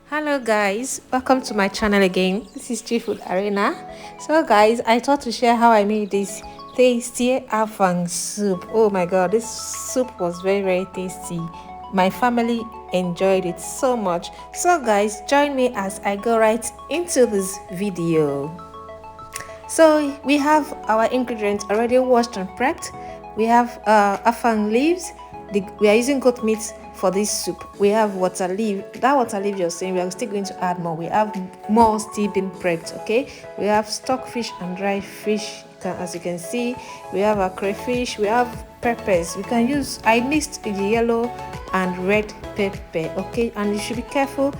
Hello guys, welcome to my channel again. This is Chief Food Arena. So guys, I thought to share how I made this tasty afang soup. Oh my god, this soup was very tasty. My family enjoyed it so much. So guys, join me as I go right into this video. So we have our ingredients already washed and prepped. We have afang leaves. We are using goat meat for this soup. We have water leaf. That water leaf you're saying, we are still going to add more. We have more still being prepped. Okay, we have stockfish and dry fish. As you can see, we have our crayfish. We have peppers. We can use, I mixed the yellow and red pepper. Okay, and you should be careful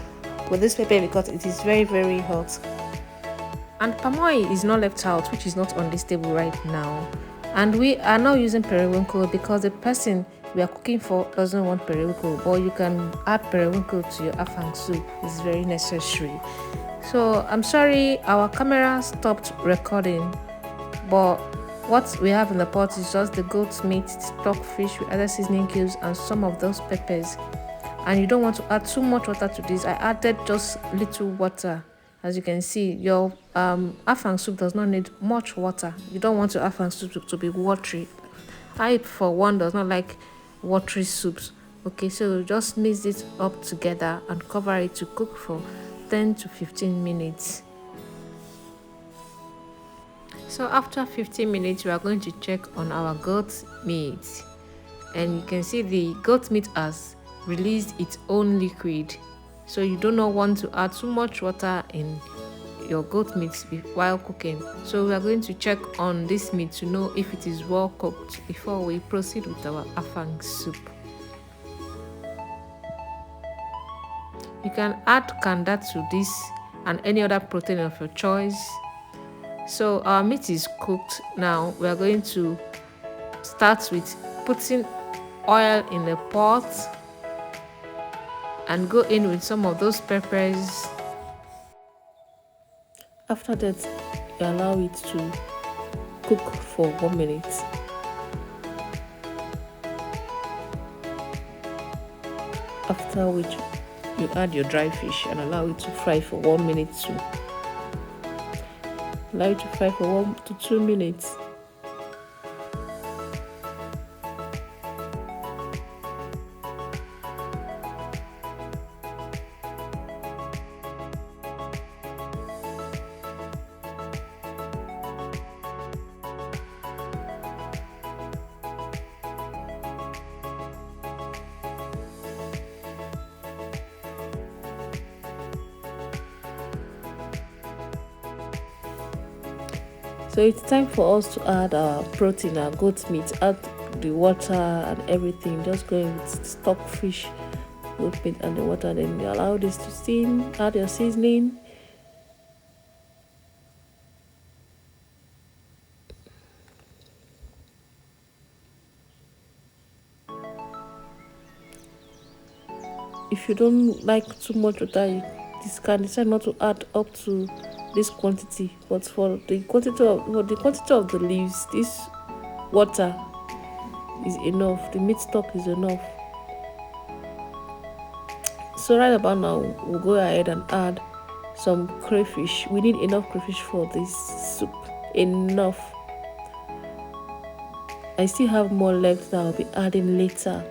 with this pepper because it is very hot. And palm oil is not left out, which is not on this table right now. And we are not using periwinkle because the person we are cooking for doesn't want periwinkle, but you can add periwinkle to your afang soup. It's very necessary. So I'm sorry our camera stopped recording, but what we have in the pot is just the goat meat, stockfish with other seasoning cubes and some of those peppers. And you don't want to add too much water to this. I added just little water. As you can see, your afang soup does not need much water. You don't want your afang soup to be watery. I, for one, does not like watery soups. Okay, so just mix it up together and cover it to cook for 10 to 15 minutes. So after 15 minutes, we are going to check on our goat meat. And you can see the goat meat has released its own liquid. So you do not want to add too much water in your goat meat while cooking. So we are going to check on this meat to know if it is well cooked before we proceed with our afang soup. You can add kanda to this and any other protein of your choice. So our meat is cooked. Now we are going to start with putting oil in the pot and go in with some of those peppers. After that, you allow it to cook for 1 minute. After which, you add your dry fish and allow it to fry for 1 minute too. Allow it to fry for 1 to 2 minutes. So it's time for us to add our protein, our goat meat, add the water and everything. Just go in with stockfish, goat meat and the water. Then you allow this to steam, add your seasoning. If you don't like too much water, you can decide not to add up to this quantity, but for the quantity of the leaves, this water is enough. The meat stock is enough. So right about now, we'll go ahead and add some crayfish. We need enough crayfish for this soup. Enough. I still have more left that I'll be adding later.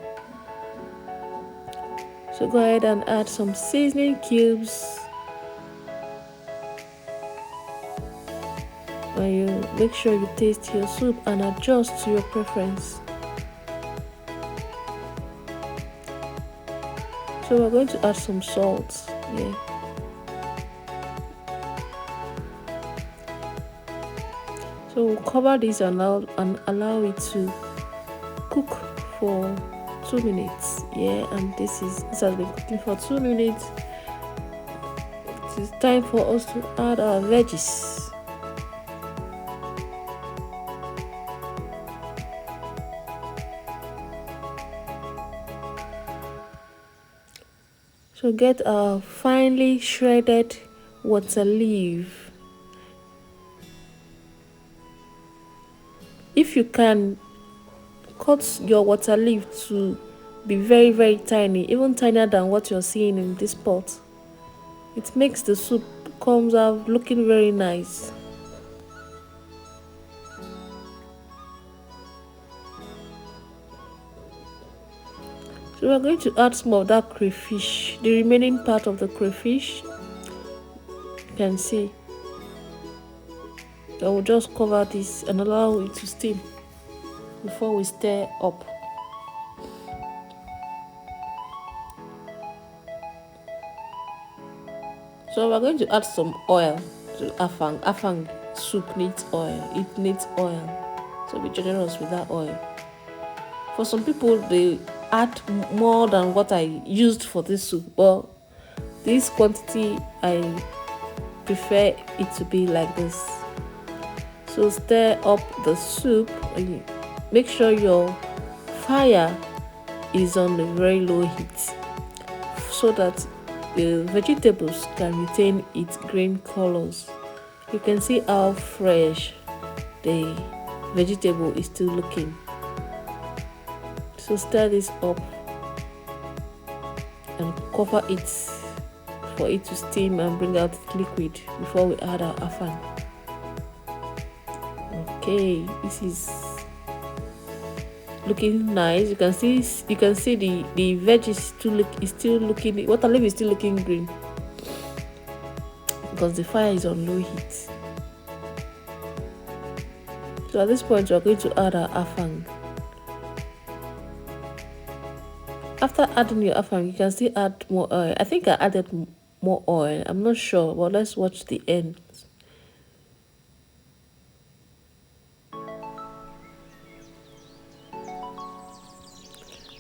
So go ahead and add some seasoning cubes. And you make sure you taste your soup and adjust to your preference. So we're going to add some salt. Yeah. So we'll cover this and allow it to cook for 2 minutes. Yeah, and this has been cooking for 2 minutes. It is time for us to add our veggies. So get a finely shredded water leaf. If you can, cut your water leaf to be very tiny, even tinier than what you're seeing in this pot. It makes the soup comes out looking very nice. So we're going to add some of that crayfish, the remaining part of the crayfish. You can see. I will just cover this and allow it to steam before we stir up. So we're going to add some oil to afang. Afang soup needs oil. It needs oil. So be generous with that oil. For some people, they add more than what I used for this soup, but this quantity I prefer it to be like this. So stir up the soup. Make sure your fire is on a very low heat so that the vegetables can retain its green colors. You can see how fresh the vegetable is still looking. So stir this up and cover it for it to steam and bring out liquid before we add our afang. Okay, this is looking nice. You can see the veg is still looking, water leaf is still looking green because the fire is on low heat. So at this point we are going to add our afang. After adding your afang, you can still add more oil. I think I added more oil. I'm not sure, but let's watch the end.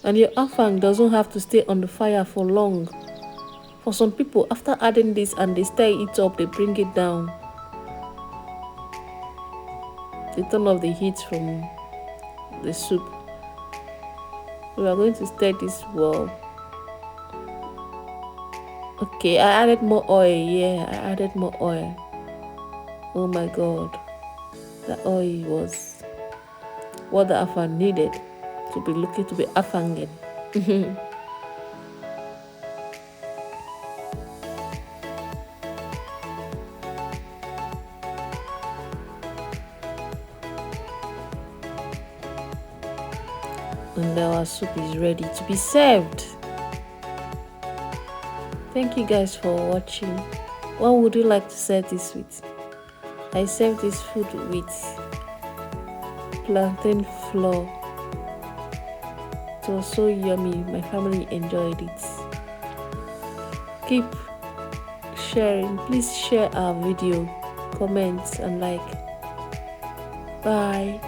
And your afang doesn't have to stay on the fire for long. For some people, after adding this and they stir it up, they bring it down. They turn off the heat from the soup. We are going to stir this well. Okay, I added more oil. Yeah, I added more oil. Oh my god. The oil was what the afang needed to be looking to be afanging. And our soup is ready to be served. Thank you guys for watching. What would you like to serve this with? I served this food with plantain flour. It was so yummy. My family enjoyed it. Keep sharing. Please share our video, comment and like. Bye.